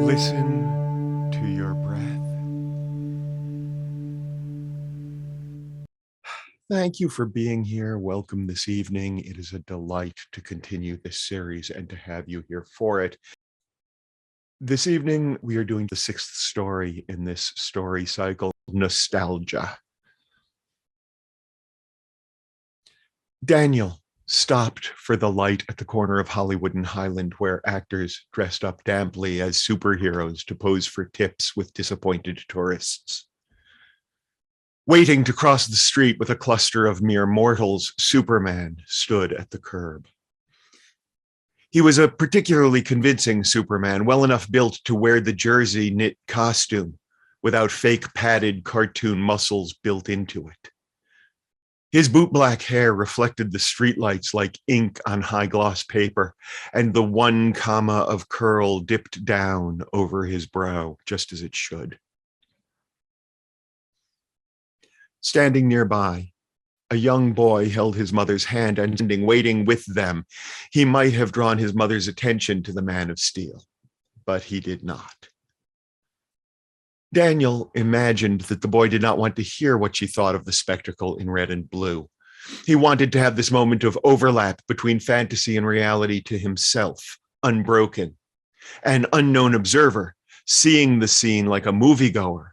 Listen to your breath. Thank you for being here. Welcome this evening. It is a delight to continue this series and to have you here for it. This evening, we are doing the sixth story in this story cycle, Nostalgia. Daniel stopped for the light at the corner of Hollywood and Highland, where actors dressed up damply as superheroes to pose for tips with disappointed tourists. Waiting to cross the street with a cluster of mere mortals, Superman stood at the curb. He was a particularly convincing Superman, well enough built to wear the jersey knit costume without fake padded cartoon muscles built into it. His boot-black hair reflected the streetlights like ink on high-gloss paper, and the 1 comma of curl dipped down over his brow, just as it should. Standing nearby, a young boy held his mother's hand and, waiting with them, he might have drawn his mother's attention to the Man of Steel, but he did not. Daniel imagined that the boy did not want to hear what she thought of the spectacle in red and blue. He wanted to have this moment of overlap between fantasy and reality to himself, unbroken. An unknown observer, seeing the scene like a moviegoer,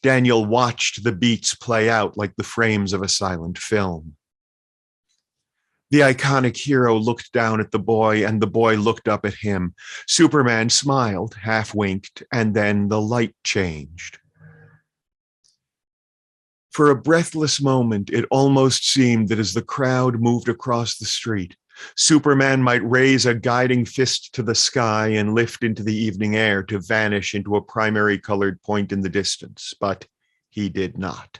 Daniel watched the beats play out like the frames of a silent film. The iconic hero looked down at the boy, and the boy looked up at him. Superman smiled, half-winked, and then the light changed. For a breathless moment, it almost seemed that as the crowd moved across the street, Superman might raise a guiding fist to the sky and lift into the evening air to vanish into a primary colored point in the distance, but he did not.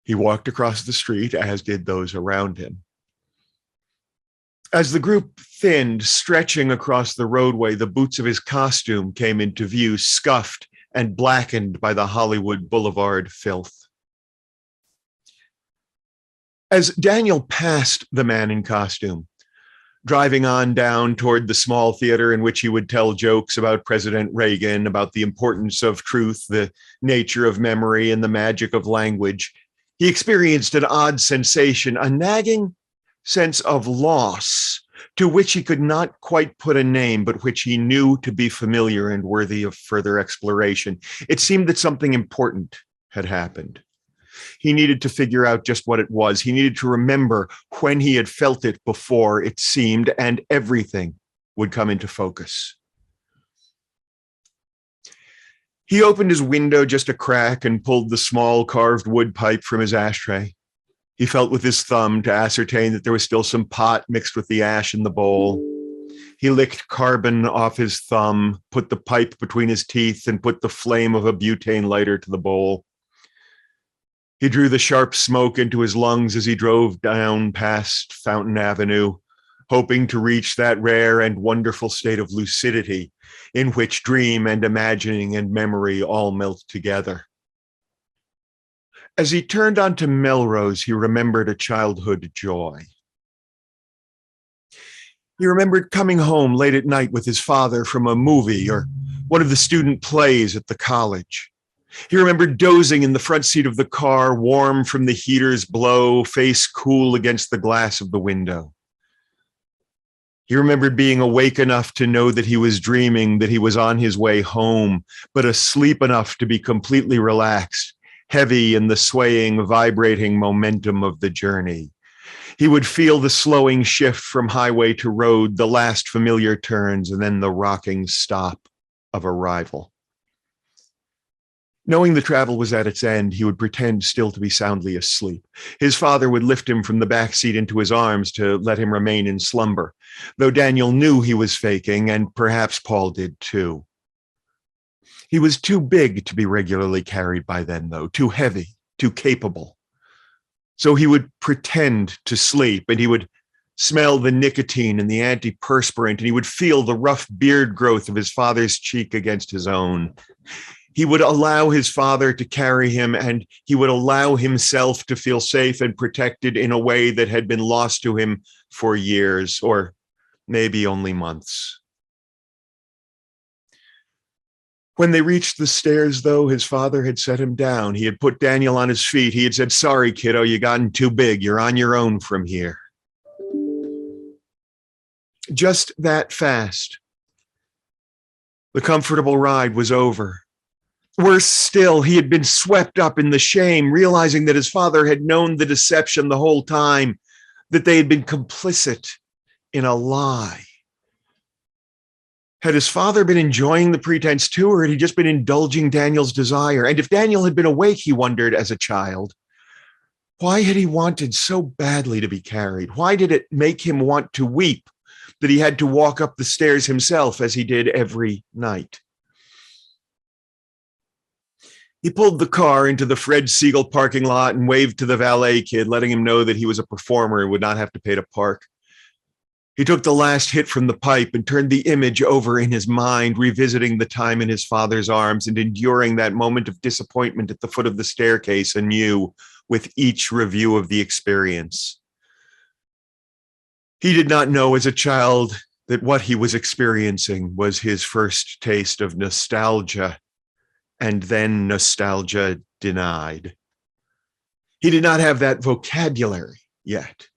He walked across the street, as did those around him. As the group thinned, stretching across the roadway, the boots of his costume came into view, scuffed and blackened by the Hollywood Boulevard filth. As Daniel passed the man in costume, driving on down toward the small theater in which he would tell jokes about President Reagan, about the importance of truth, the nature of memory, and the magic of language, he experienced an odd sensation, a nagging sense of loss to which he could not quite put a name, but which he knew to be familiar and worthy of further exploration. It seemed that something important had happened. He needed to figure out just what it was. He needed to remember when he had felt it before, it seemed, and everything would come into focus. He opened his window just a crack and pulled the small carved wood pipe from his ashtray. He felt with his thumb to ascertain that there was still some pot mixed with the ash in the bowl. He licked carbon off his thumb, put the pipe between his teeth, and put the flame of a butane lighter to the bowl. He drew the sharp smoke into his lungs as he drove down past Fountain Avenue, hoping to reach that rare and wonderful state of lucidity in which dream and imagining and memory all melt together. As he turned onto Melrose, he remembered a childhood joy. He remembered coming home late at night with his father from a movie or one of the student plays at the college. He remembered dozing in the front seat of the car, warm from the heater's blow, face cool against the glass of the window. He remembered being awake enough to know that he was dreaming, that he was on his way home, but asleep enough to be completely relaxed, heavy in the swaying, vibrating momentum of the journey. He would feel the slowing shift from highway to road, the last familiar turns, and then the rocking stop of arrival. Knowing the travel was at its end, he would pretend still to be soundly asleep. His father would lift him from the back seat into his arms to let him remain in slumber, though Daniel knew he was faking, and perhaps Paul did too. He was too big to be regularly carried by then, though, too heavy, too capable. So he would pretend to sleep, and he would smell the nicotine and the antiperspirant, and he would feel the rough beard growth of his father's cheek against his own. He would allow his father to carry him, and he would allow himself to feel safe and protected in a way that had been lost to him for years, or maybe only months. When they reached the stairs, though, his father had set him down. He had put Daniel on his feet. He had said, "Sorry, kiddo, you gotten too big. You're on your own from here." Just that fast. The comfortable ride was over. Worse still, he had been swept up in the shame, realizing that his father had known the deception the whole time, that they had been complicit in a lie. Had his father been enjoying the pretense too, or had he just been indulging Daniel's desire? And if Daniel had been awake, he wondered as a child, why had he wanted so badly to be carried? Why did it make him want to weep that he had to walk up the stairs himself as he did every night? He pulled the car into the Fred Siegel parking lot and waved to the valet kid, letting him know that he was a performer and would not have to pay to park. He took the last hit from the pipe and turned the image over in his mind, revisiting the time in his father's arms and enduring that moment of disappointment at the foot of the staircase anew with each review of the experience. He did not know as a child that what he was experiencing was his first taste of nostalgia, and then nostalgia denied. He did not have that vocabulary yet.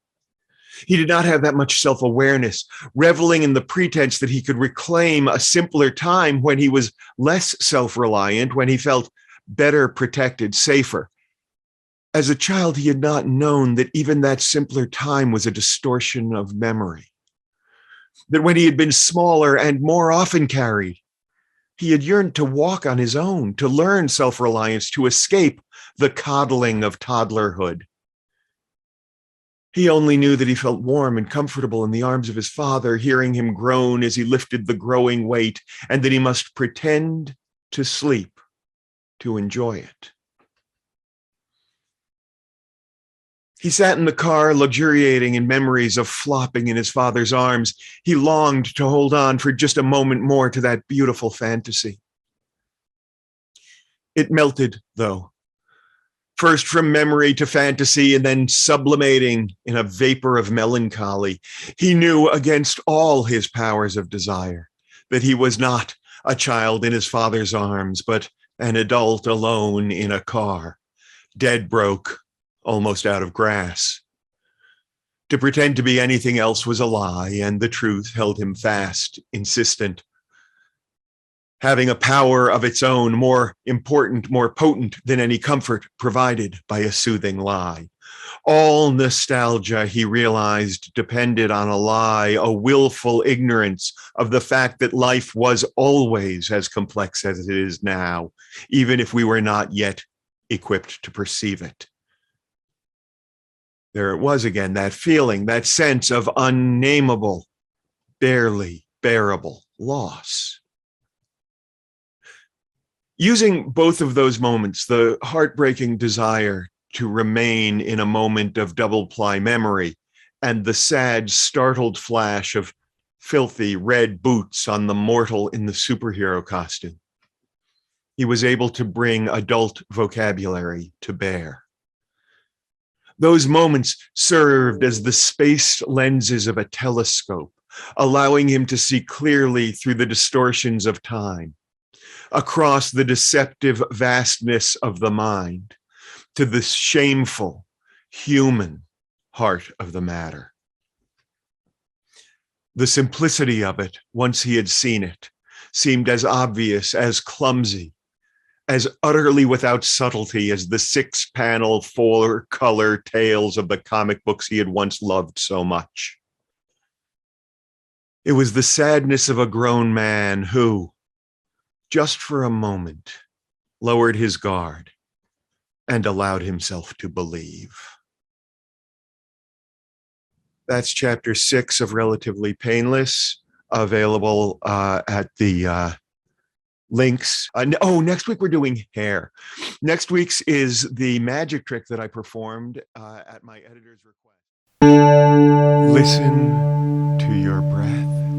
He did not have that much self-awareness, reveling in the pretense that he could reclaim a simpler time when he was less self-reliant, when he felt better protected, safer. As a child, he had not known that even that simpler time was a distortion of memory. That when he had been smaller and more often carried, he had yearned to walk on his own, to learn self-reliance, to escape the coddling of toddlerhood. He only knew that he felt warm and comfortable in the arms of his father, hearing him groan as he lifted the growing weight, and that he must pretend to sleep to enjoy it. He sat in the car, luxuriating in memories of flopping in his father's arms. He longed to hold on for just a moment more to that beautiful fantasy. It melted, though. First from memory to fantasy, and then sublimating in a vapor of melancholy. He knew against all his powers of desire that he was not a child in his father's arms, but an adult alone in a car, dead broke, almost out of grass. To pretend to be anything else was a lie, and the truth held him fast, insistent, having a power of its own, more important, more potent than any comfort provided by a soothing lie. All nostalgia, he realized, depended on a lie, a willful ignorance of the fact that life was always as complex as it is now, even if we were not yet equipped to perceive it. There it was again, that feeling, that sense of unnameable, barely bearable loss. Using both of those moments, the heartbreaking desire to remain in a moment of double-ply memory and the sad, startled flash of filthy red boots on the mortal in the superhero costume, he was able to bring adult vocabulary to bear. Those moments served as the spaced lenses of a telescope, allowing him to see clearly through the distortions of time, across the deceptive vastness of the mind, to the shameful, human heart of the matter. The simplicity of it, once he had seen it, seemed as obvious, as clumsy, as utterly without subtlety as the 6-panel, 4-color tales of the comic books he had once loved so much. It was the sadness of a grown man who, just for a moment, lowered his guard and allowed himself to believe. That's chapter 6 of Relatively Painless, available at the links. Next week we're doing hair. Next week's is the magic trick that I performed at my editor's request. Listen to your breath.